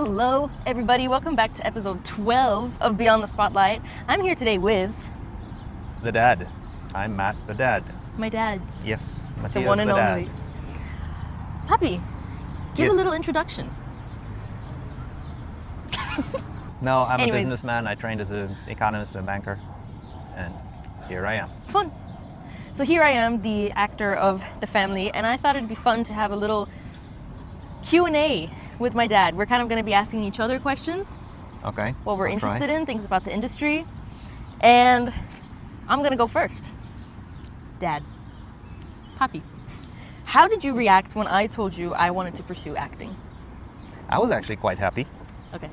Hello, everybody. Welcome back to episode 12 of Beyond the Spotlight. I'm here today with... The dad. I'm Matt, the dad. My dad. Yes, Matthias, The one and dad. only. Poppy, give Yes. a little introduction. No, I'm Anyways. a businessman. I trained as an economist and banker. And here I am. Fun. So here I am, the actor of the family, and I thought it'd be fun to have a little Q&A with my dad. We're kind of going to be asking each other questions, Okay. what we're I'll try. interested in, things about the industry. And I'm going to go first. Dad. Poppy, how did you react when I told you I wanted to pursue acting? I was actually quite happy. Okay.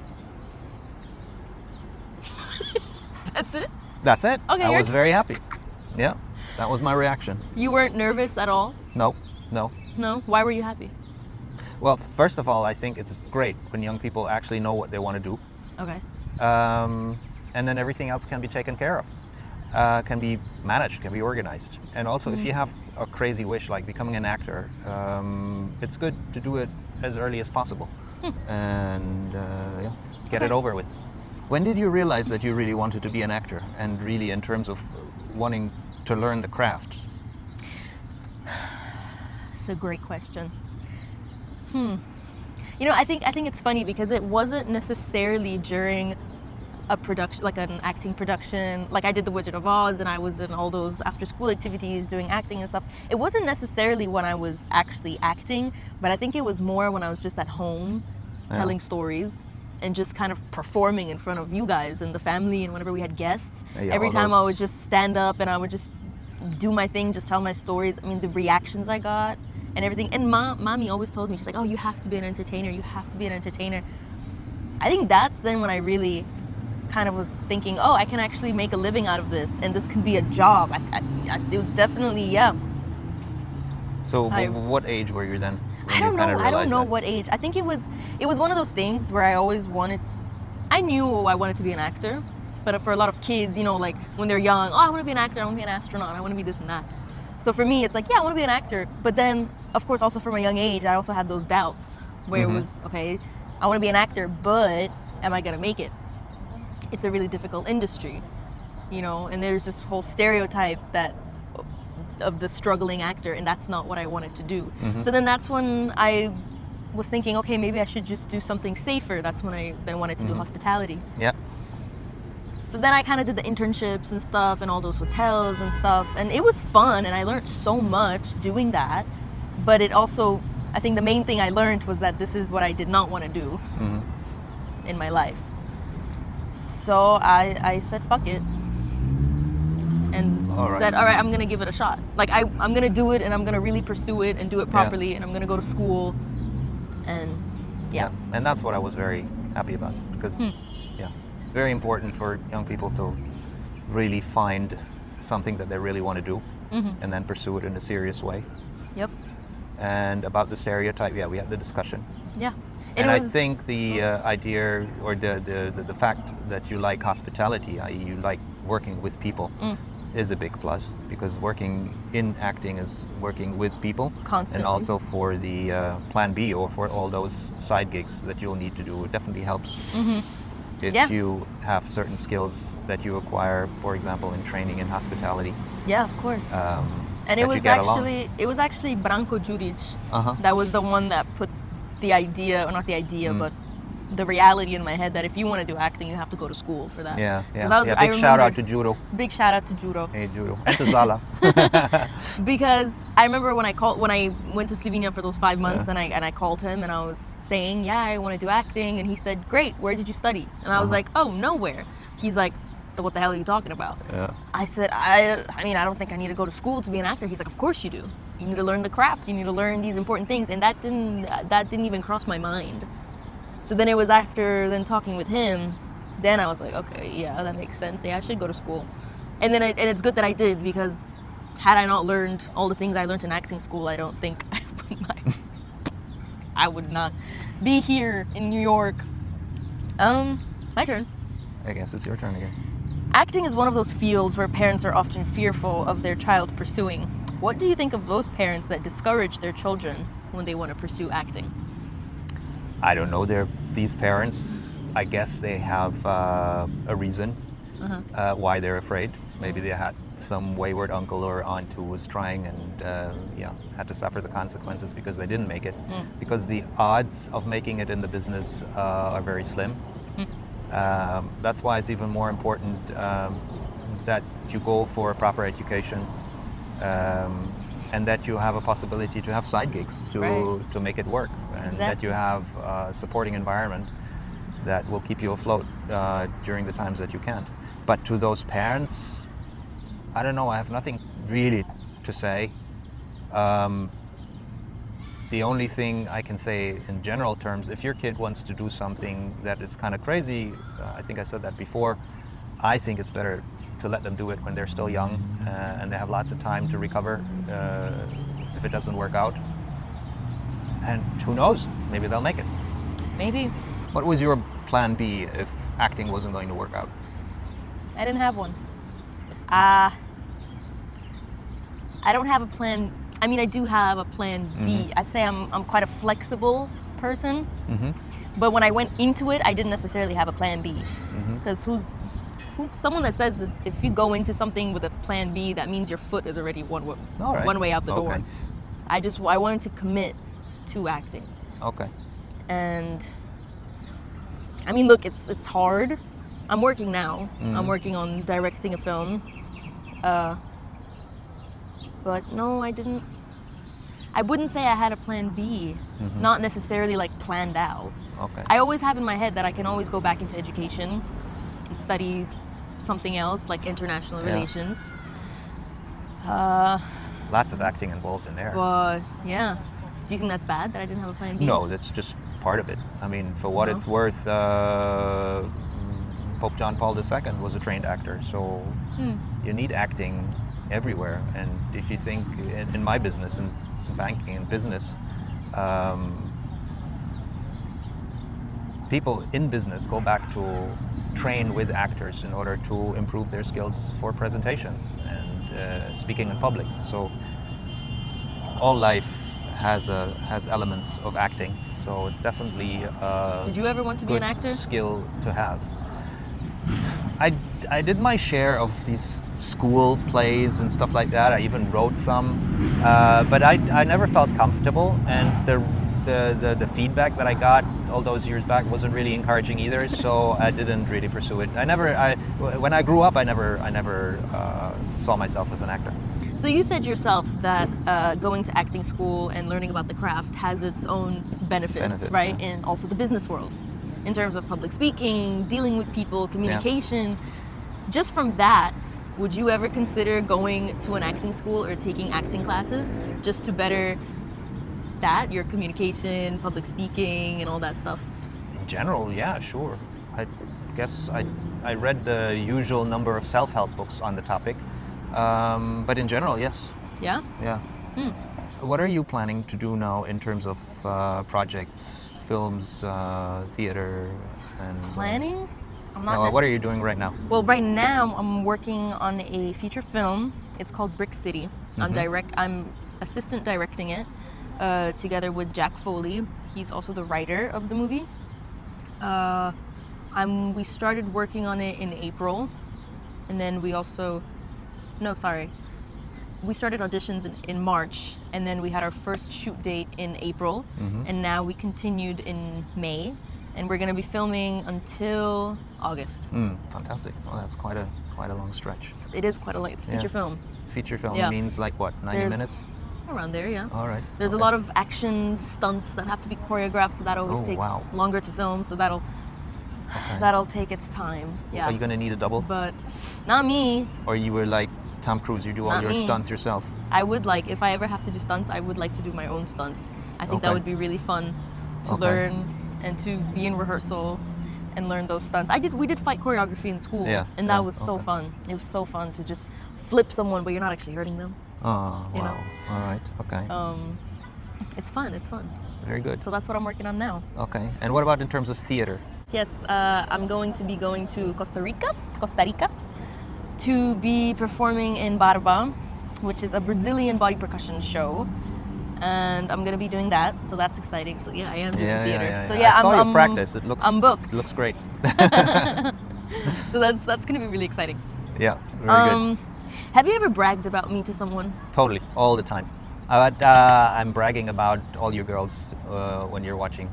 That's it? That's it. Okay, I you're was very happy. Yeah, that was my reaction. You weren't nervous at all? No. No? Why were you happy? Well, first of all, I think it's great when young people actually know what they want to do. Okay. And then everything else can be taken care of. Can be managed, can be organized. And also, if you have a crazy wish like becoming an actor, it's good to do it as early as possible. And get it over with. When did you realize that you really wanted to be an actor, and really in terms of wanting to learn the craft? It's a great question. You know, I think it's funny because it wasn't necessarily during a production, like an acting production. Like I did The Wizard of Oz and I was in all those after school activities doing acting and stuff. It wasn't necessarily when I was actually acting, but I think it was more when I was just at home telling stories and just kind of performing in front of you guys and the family, and whenever we had guests. Yeah, Every all time those- I would just stand up and I would just do my thing, just tell my stories. I mean, the reactions I got and everything. And mommy always told me, she's like, oh, you have to be an entertainer. You have to be an entertainer. I think that's then when I really kind of was thinking, oh, I can actually make a living out of this, and this can be a job. It was definitely, yeah. So, I- what age were you then? when I you don't kinda know. I don't realized know that? what age. I think it was one of those things where I always wanted. I knew I wanted to be an actor, but for a lot of kids, you know, like when they're young, oh, I want to be an actor. I want to be an astronaut. I want to be this and that. So for me, it's like, yeah, I want to be an actor. But then, of course, also from a young age, I also had those doubts where it was, okay, I want to be an actor, but am I gonna make it? It's a really difficult industry, you know, and there's this whole stereotype of the struggling actor, and that's not what I wanted to do. So then that's when I was thinking, okay, maybe I should just do something safer. That's when I then wanted to do hospitality. Yeah. So then I kind of did the internships and stuff and all those hotels and stuff, and it was fun, and I learned so much doing that. But it also, I think the main thing I learned was that this is what I did not want to do in my life. So I said, fuck it. And All right. said, all right, I'm going to give it a shot. Like, I'm going to do it, and I'm going to really pursue it and do it properly, and I'm going to go to school. And, yeah. And that's what I was very happy about, because, very important for young people to really find something that they really want to do and then pursue it in a serious way. Yep. And about the stereotype, we had the discussion. Yeah. And I think the idea, or the fact that you like hospitality, i.e. you like working with people, is a big plus, because working in acting is working with people. Constantly. And also for the plan B, or for all those side gigs that you'll need to do, it definitely helps. If you have certain skills that you acquire, for example, in training in hospitality. Yeah, of course. And that it you was get along. actually Branko Đurić that was the one that put the idea, or not the idea, but the reality in my head that if you want to do acting, you have to go to went to that. Yeah. 'Cause I Big shout out to remembered- Judo. Big shout out to Judo. Hey, Judo. And to Zala. Because I remember when I went to Slovenia for those 5 months, and I called him and I was saying, yeah, I want to do acting, and he said, great, where did you study? And I was like, oh, nowhere. He's like, so what the hell are you talking about? Yeah. I said, I mean, I don't think I need to go to school to be an actor. He's like, of course you do. You need to learn the craft. You need to learn these important things. And that didn't even cross my mind. So then it was after then talking with him, then I was like, okay, yeah, that makes sense. Yeah, I should go to school. And then and it's good that I did, because had I not learned all the things I learned in acting school, I don't think I would not be here in New York. My turn. I guess it's your turn again. Acting is one of those fields where parents are often fearful of their child pursuing. What do you think of those parents that discourage their children when they want to pursue acting? I don't know. These parents, I guess they have a reason why they're afraid. Maybe they had some wayward uncle or aunt who was trying and had to suffer the consequences because they didn't make it. Because the odds of making it in the business are very slim. That's why it's even more important that you go for a proper education and that you have a possibility to have side gigs to make it work, and that you have a supporting environment that will keep you afloat during the times that you can't. But to those parents, I don't know, I have nothing really to say. The only thing I can say in general terms, if your kid wants to do something that is kind of crazy, I think I said that before, I think it's better to let them do it when they're still young and they have lots of time to recover if it doesn't work out. And who knows, maybe they'll make it. Maybe. What was your plan B if acting wasn't going to work out? I didn't have one. I don't have a plan. I mean, I do have a plan B. I'd say I'm quite a flexible person. But when I went into it, I didn't necessarily have a plan B. Because who's someone that says this, if you go into something with a plan B, that means your foot is already one way out the door. I wanted to commit to acting. Okay. And I mean, look, it's hard. I'm working now. I'm working on directing a film. But no, I didn't. I wouldn't say I had a plan B. Not necessarily like planned out. Okay. I always have in my head that I can always go back into education and study something else, like international relations. Lots of acting involved in there. But yeah. Do you think that's bad that I didn't have a plan B? No, that's just part of it. I mean, for what it's worth, Pope John Paul II was a trained actor, so you need acting everywhere. And if you think in my business, in banking and business, people in business go back to train with actors in order to improve their skills for presentations and speaking in public. So all life has elements of acting. So it's definitely a Did you ever want to be an actor? Skill to have. I did my share of these school plays and stuff like that. I even wrote some, but I never felt comfortable, and the feedback that I got all those years back wasn't really encouraging either. So I didn't really pursue it. When I grew up, I never saw myself as an actor. So you said yourself that going to acting school and learning about the craft has its own benefits, right? Yeah. And also the business world, in terms of public speaking, dealing with people, communication. Yeah. Just from that, would you ever consider going to an acting school or taking acting classes just to better that, your communication, public speaking, and all that stuff? In general, yeah, sure. I guess I read the usual number of self-help books on the topic, but in general, yes. Yeah? Yeah. What are you planning to do now in terms of projects, films, theater, and... Planning? What are you doing right now? Well, right now I'm working on a feature film. It's called Brick City. I'm assistant directing it together with Jack Foley. He's also the writer of the movie. We started working on it in April, and then we started auditions in March, and then we had our first shoot date in April, and now we continued in May. And we're going to be filming until August. Fantastic. Well, that's quite a long stretch. It is quite a long. It's a feature film. Feature film means like what, 90 minutes? Around there, yeah. All right. There's a lot of action stunts that have to be choreographed, so that always takes longer to film. So that'll take its time. Yeah. Are you going to need a double? But not me. Or you were like Tom Cruise, you do all your stunts yourself? I would like, if I ever have to do stunts, I would like to do my own stunts. I think that would be really fun to learn and to be in rehearsal and learn those stunts. We did fight choreography in school, and that was so fun. It was so fun to just flip someone, but you're not actually hurting them. Oh, wow. All right, okay. It's fun. Very good. So that's what I'm working on now. Okay, and what about in terms of theater? Yes, I'm going to be going to Costa Rica, to be performing in Barba, which is a Brazilian body percussion show. and I'm gonna be doing that, so that's exciting. So yeah, I am doing theater. So I saw your practice. It looks. I'm booked. It looks great. So that's gonna be really exciting. Yeah, very good. Have you ever bragged about me to someone? Totally, all the time. I'm bragging about all you girls when you're watching.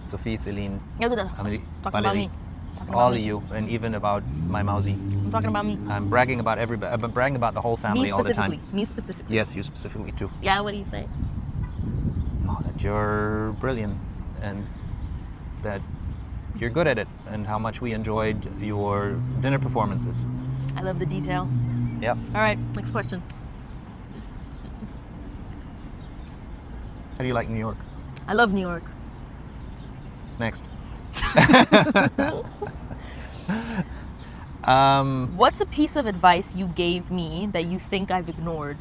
Sophie, Celine, Amelie, Talking about Valerie, me. Talking all about of me. you, and even about my mousey. I'm talking about me. I'm bragging about everybody. I'm bragging about the whole family Me all the specifically. time. Me specifically. Yes, you specifically too. Yeah, what do you say? Oh, that you're brilliant and that you're good at it, and how much we enjoyed your dinner performances. I love the detail. Yep. All right, next question. How do you like New York? I love New York. Next. What's a piece of advice you gave me that you think I've ignored?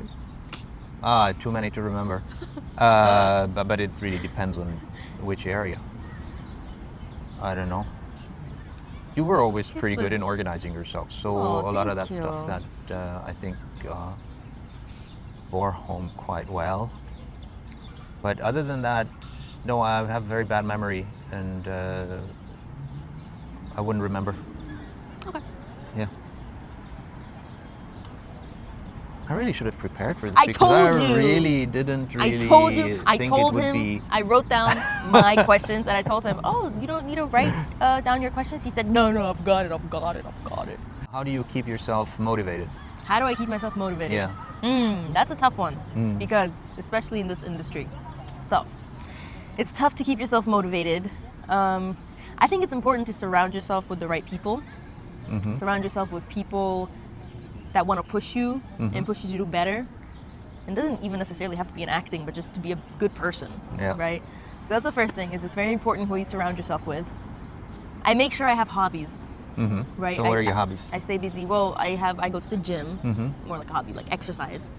Too many to remember. But it really depends on which area. I don't know. You were always pretty good in organizing yourself, so a lot of that stuff that I think bore home quite well. But other than that, no, I have very bad memory, and I wouldn't remember. Okay. Yeah. I really should have prepared for this I because told I you. really didn't really I told you. I think told it would him. be. I wrote down my questions, and I told him, "Oh, you don't need to write down your questions." He said, "No, I've got it. How do you keep yourself motivated? How do I keep myself motivated? Yeah. That's a tough one because, especially in this industry, it's tough. It's tough to keep yourself motivated. I think it's important to surround yourself with the right people. Mm-hmm. Surround yourself with people that want to push you and push you to do better. It doesn't even necessarily have to be in acting, but just to be a good person, right? So that's the first thing, is it's very important who you surround yourself with. I make sure I have hobbies, right? So what are your hobbies? I stay busy. Well, I go to the gym, more like a hobby, like exercise.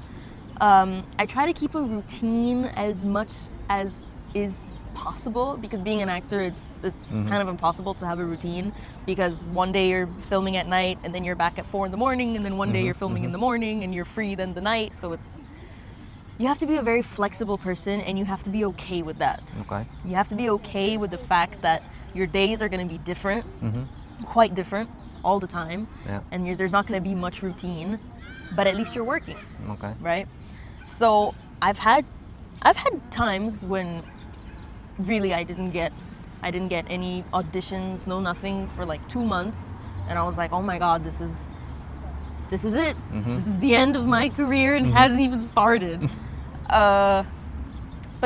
I try to keep a routine as much as is possible, because being an actor, it's kind of impossible to have a routine, because one day you're filming at night and then you're back at 4 a.m, and then one day you're filming in the morning and you're free then the night. So you have to be a very flexible person, and you have to be okay with that. Okay. You have to be okay with the fact that your days are going to be different, quite different all the time, and there's not going to be much routine, but at least you're working. Okay. Right? So I've had times when really I didn't get any auditions, no nothing, for like 2 months, and I was like, oh my god, this is it. This is the end of my career, and it hasn't even started. But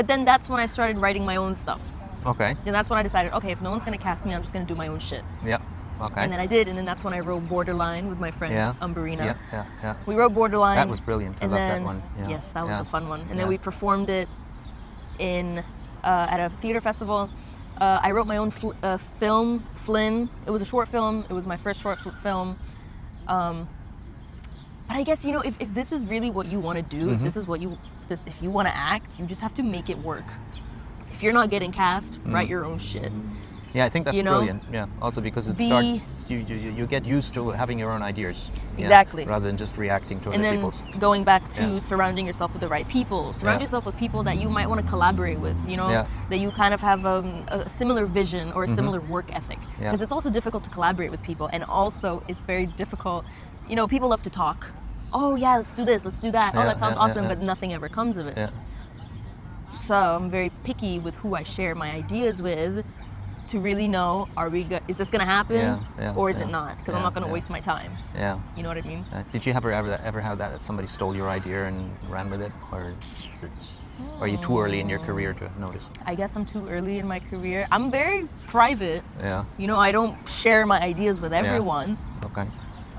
then that's when I started writing my own stuff. Okay. And that's when I decided, okay, if no one's gonna cast me, I'm just gonna do my own shit. Yeah. Okay. And then I did, and then that's when I wrote Borderline with my friend Umberina. Yeah. We wrote Borderline. That was brilliant. I love that one. Yeah. Yes, that was a fun one. And then we performed it at a theater festival. I wrote my own film, Flynn. It was a short film. It was my first short film. But I guess, if this is really what you want to do, if this is if you want to act, you just have to make it work. If you're not getting cast, write your own shit. Yeah, I think that's brilliant. Yeah, also because it starts, you get used to having your own ideas. Exactly. Rather than just reacting to other people's. And then going back to surrounding yourself with the right people. Surround yourself with people that you might want to collaborate with, that you kind of have a similar vision or a similar work ethic. Because it's also difficult to collaborate with people, and also it's very difficult. People love to talk. Oh yeah, let's do this, let's do that. Oh, that sounds awesome, but nothing ever comes of it. Yeah. So I'm very picky with who I share my ideas with, to really know, is this gonna happen, or is it not? Because I'm not gonna waste my time. Yeah. You know what I mean? Did you ever have that somebody stole your idea and ran with it, or are you too early in your career to have noticed? I guess I'm too early in my career. I'm very private. Yeah. I don't share my ideas with everyone. Yeah. Okay.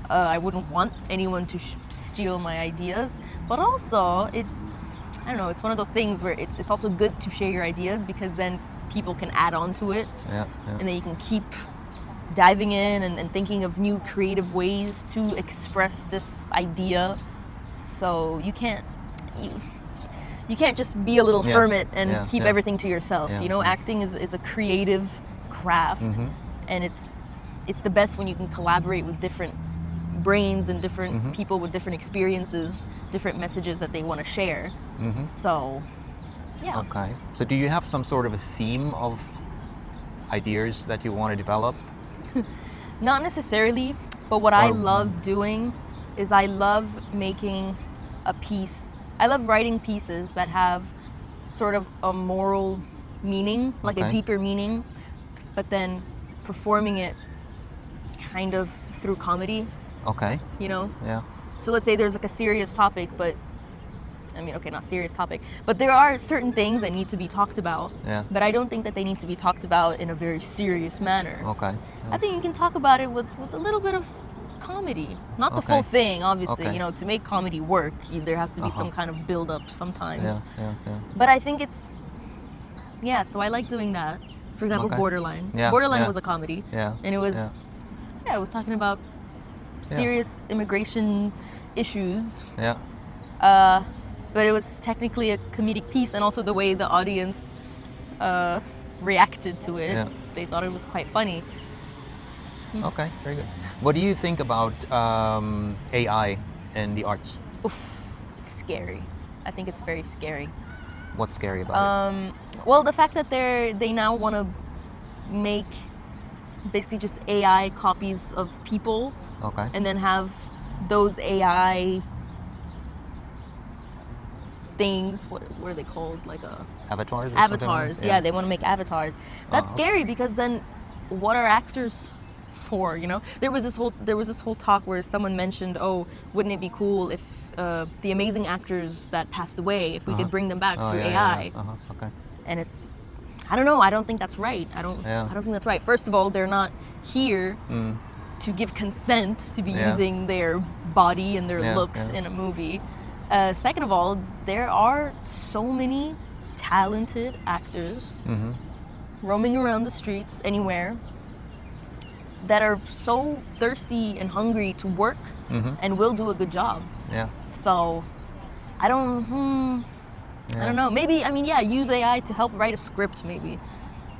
I wouldn't want anyone to steal my ideas, but also I don't know. It's one of those things where it's also good to share your ideas, because then people can add on to it, and then you can keep diving in and thinking of new creative ways to express this idea. So you can't just be a little hermit and keep everything to yourself. Acting is a creative craft, and it's the best when you can collaborate with different brains and different people with different experiences, different messages that they want to share. So Yeah. Okay. So do you have some sort of a theme of ideas that you want to develop? Not necessarily, but what I Or- love doing is I love making a piece. I love writing pieces that have sort of a moral meaning, like a Okay. deeper meaning, but then performing it kind of through comedy, Okay. you know? Yeah. So let's say there's like a serious topic, but I mean, okay, not serious topic, but there are certain things that need to be talked about. Yeah. But I don't think that they need to be talked about in a very serious manner. Okay. I think you can talk about it with a little bit of comedy, not the Okay. full thing, obviously. Okay. You know, to make comedy work, there has to be Uh-huh. some kind of build up sometimes. Yeah. But I think it's, yeah. So I like doing that. For example, Okay. Borderline. Yeah, Borderline yeah. was a comedy, Yeah. and it was, Yeah. it was talking about Yeah. serious immigration issues. Yeah. But it was technically a comedic piece, and also the way the audience reacted to it, Yeah. they thought it was quite funny. Okay. Very good. What do you think about AI in the arts? Oof, it's scary. I think it's very scary. What's scary about it? Well, the fact that they now want to make basically just AI copies of people, Okay. and then have those AI things. What are they called? Like Avatars? Or avatars. something? Yeah, they want to make avatars. That's okay. scary because then, what are actors for? You know, there was this whole talk where someone mentioned, oh, wouldn't it be cool if the amazing actors that passed away, if we could bring them back through AI? Okay. And it's, I don't know. I don't think that's right. I don't think that's right. First of all, they're not here to give consent to be using their body and their looks in a movie. Second of all, there are so many talented actors roaming around the streets anywhere that are so thirsty and hungry to work and will do a good job. Yeah. So I don't know. Maybe, I mean, yeah, use AI to help write a script maybe.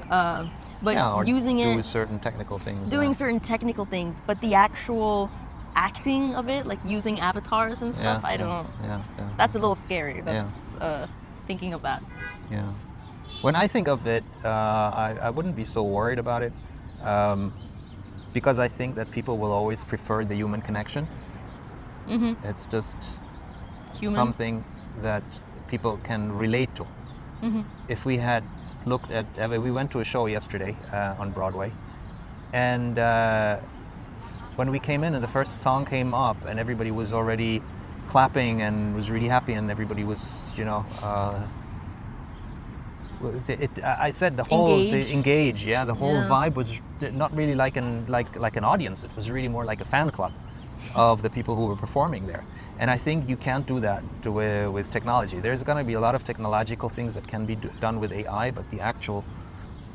But Or using do it, certain technical things. doing certain technical things, but the actual acting of it, like using avatars and stuff, I don't. Yeah. That's a little scary. That's thinking of that. Yeah. When I think of it, I wouldn't be so worried about it, because I think that people will always prefer the human connection. It's just Human. something that people can relate to. If we had looked at, we went to a show yesterday on Broadway, and when we came in and the first song came up and everybody was already clapping and was really happy and everybody was, I said the whole Engaged. the whole vibe was not really like an audience. It was really more like a fan club of the people who were performing there. And I think you can't do that with technology. There's going to be a lot of technological things that can be done with AI, but the actual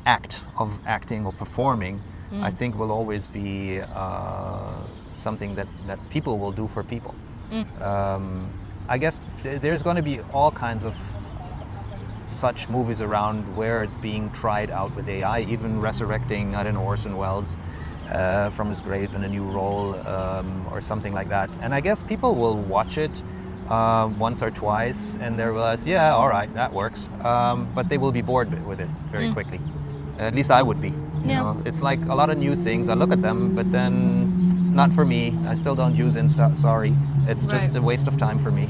act of acting or performing, I think, will always be something that people will do for people. I guess there's going to be all kinds of such movies around where it's being tried out with AI, even resurrecting, I don't know, Orson Welles from his grave in a new role or something like that. And I guess people will watch it once or twice and they realize, yeah, all right, that works. But they will be bored with it very quickly. At least I would be. You know? It's like a lot of new things. I look at them, but then not for me. I still don't use Insta, sorry. It's just a waste of time for me.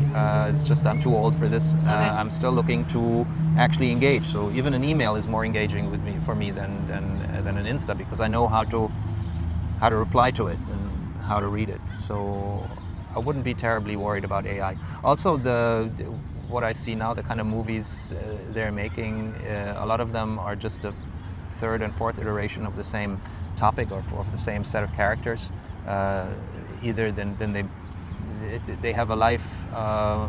It's just I'm too old for this. I'm still looking to actually engage. So even an email is more engaging for me than an Insta, because I know how to reply to it and how to read it. So I wouldn't be terribly worried about AI. Also, what I see now, the kind of movies they're making, a lot of them are just a third and fourth iteration of the same topic or of the same set of characters. Either then they have a live,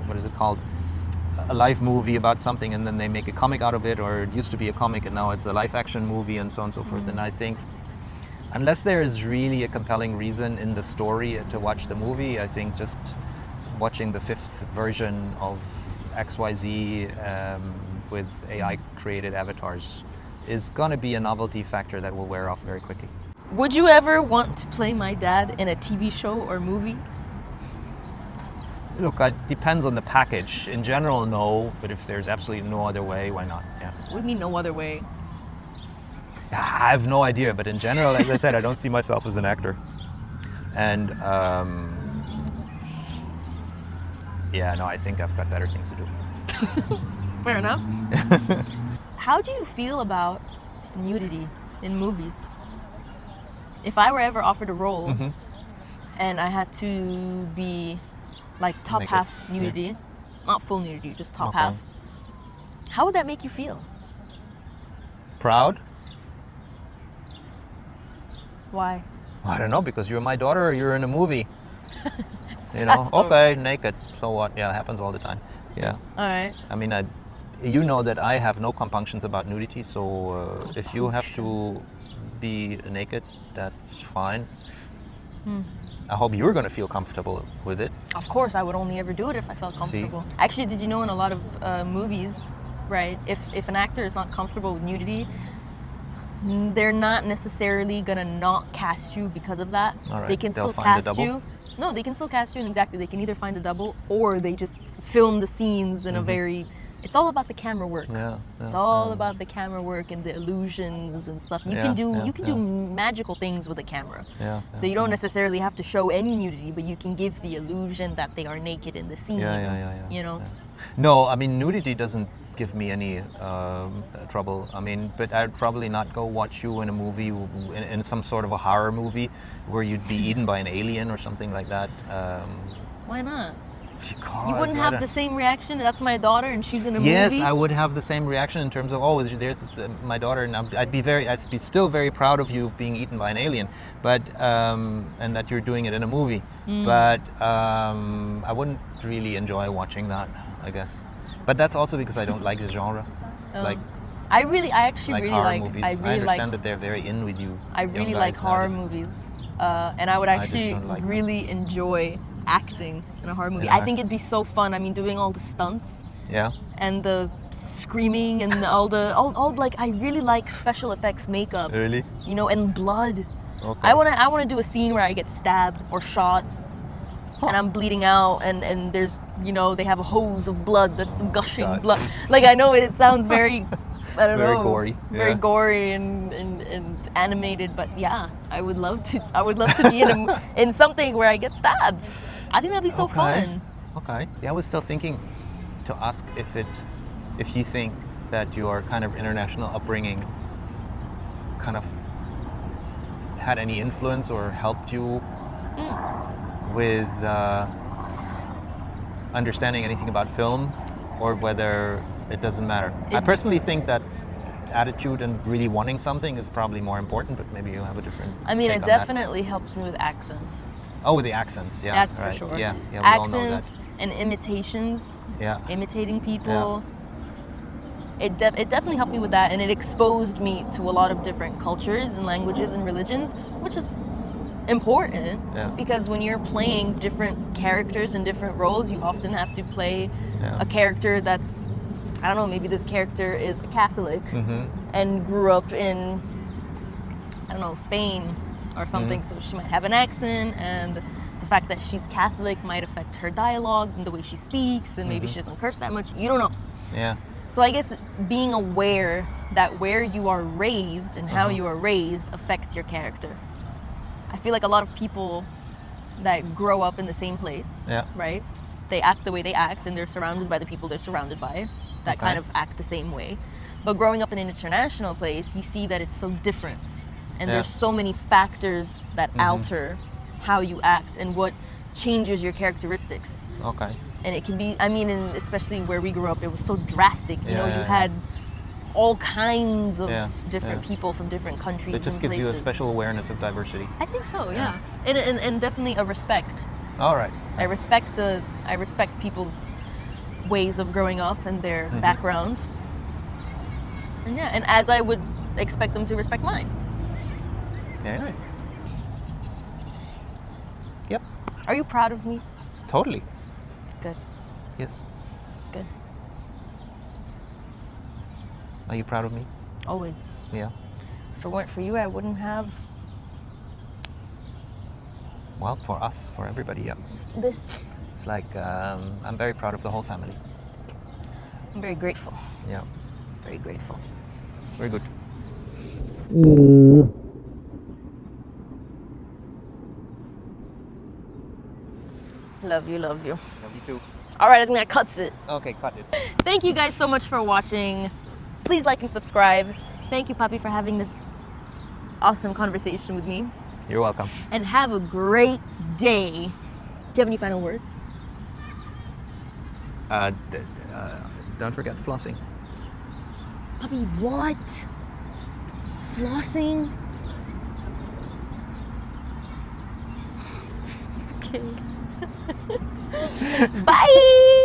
what is it called? A live movie about something, and then they make a comic out of it, or it used to be a comic and now it's a live action movie, and so on and so forth. And I think unless there is really a compelling reason in the story to watch the movie, I think just watching the fifth version of XYZ with AI created avatars is gonna be a novelty factor that will wear off very quickly. Would you ever want to play my dad in a TV show or movie? Look, it depends on the package. In general, no, but if there's absolutely no other way, why not? Yeah. What do you mean no other way? I have no idea, but in general, as I said, I don't see myself as an actor. And yeah, no, I think I've got better things to do. Fair enough. How do you feel about nudity in movies? If I were ever offered a role and I had to be like top Naked. half nudity, not full nudity, just top Okay. half, how would that make you feel? Proud? Why? I don't know, because you're my daughter or you're in a movie. You know, That's the- okay, naked, so what? Yeah, it happens all the time. Yeah. All right. I mean, you know that I have no compunctions about nudity, so if you have to be naked, that's fine. I hope you're going to feel comfortable with it. Of course, I would only ever do it if I felt comfortable. Actually, did you know in a lot of movies, right, if an actor is not comfortable with nudity, they're not necessarily gonna not cast you because of that. All right, They can they'll still find a cast double? you. No, they can still cast you, and exactly, they can either find a double or they just film the scenes in a very. It's all about the camera work. Yeah. It's all about the camera work and the illusions and stuff. You Yeah, can do yeah, you can do magical things with a camera. Yeah. So you don't necessarily have to show any nudity, but you can give the illusion that they are naked in the scene. Yeah. You know. Yeah. No, I mean, nudity doesn't give me any trouble. I mean, but I'd probably not go watch you in a movie, in some sort of a horror movie where you'd be eaten by an alien or something like that. Why not? Because You wouldn't I have don't- the same reaction. That's my daughter, and she's in a Yes, movie. I would have the same reaction in terms of, oh, there's this, my daughter, and I'd be still very proud of you being eaten by an alien, but and that you're doing it in a movie. But I wouldn't really enjoy watching that, I guess. But that's also because I don't like the genre, like I actually really horror like. movies. I I really understand like. that they're very in with you. I young really guys like horror nowadays. movies, and I would just actually don't like them. really enjoy acting in a horror movie. Yeah. I think it'd be so fun. I mean, doing all the stunts Yeah. and the screaming and all like I really like special effects makeup. Really? You know, and blood. Okay. I wanna do a scene where I get stabbed or shot. And I'm bleeding out, and there's, you know, they have a hose of blood that's gushing God. blood. Like, I know it sounds very, I don't Very know, gory, very yeah. gory and animated. But yeah, I would love to be in something where I get stabbed. I think that'd be so fun. Okay. Yeah, I was still thinking to ask if you think that your kind of international upbringing kind of had any influence or helped you with understanding anything about film, or whether it doesn't matter. I personally think that attitude and really wanting something is probably more important, but maybe you have a different I mean, take it on that. definitely helps me with accents. Oh, with the accents, yeah. That's right. for sure. Yeah, we all know that. Accents and imitations, Yeah. imitating people. It definitely helped me with that, and it exposed me to a lot of different cultures and languages and religions, which is important. Yeah. Because when you're playing different characters and different roles, you often have to play Yeah. a character that's, I don't know, maybe this character is a Catholic and grew up in, I don't know, Spain or something, so she might have an accent, and the fact that she's Catholic might affect her dialogue and the way she speaks, and maybe she doesn't curse that much. You don't know. Yeah. So I guess being aware that where you are raised and how you are raised affects your character. I feel like a lot of people that grow up in the same place, Yeah. right? They act the way they act, and they're surrounded by the people they're surrounded by that Okay. kind of act the same way. But growing up in an international place, you see that it's so different. And Yeah. there's so many factors that alter how you act and what changes your characteristics. Okay. And it can be, I mean, and especially where we grew up, it was so drastic. You know, Yeah, you yeah, had all kinds of Yeah, different yeah. people from different countries So it just and gives you a places. special awareness of diversity. I think so, yeah. And definitely a respect. All right. I respect people's ways of growing up and their background. And yeah, and as I would expect them to respect mine. Very nice. Yep. Are you proud of me? Totally. Good, Yes. good. Are you proud of me? Always. Yeah. If it weren't for you, I wouldn't have Well, for us, for everybody, yeah. this. it's like I'm very proud of the whole family. I'm very grateful. Yeah, Very grateful. very good. Love you, love you. Love you too. All right, I think that cuts it. Okay, cut it. Thank you guys so much for watching. Please like and subscribe. Thank you, Papi, for having this awesome conversation with me. You're welcome. And have a great day. Do you have any final words? Don't forget flossing. Papi, what? Flossing? Okay. Bye!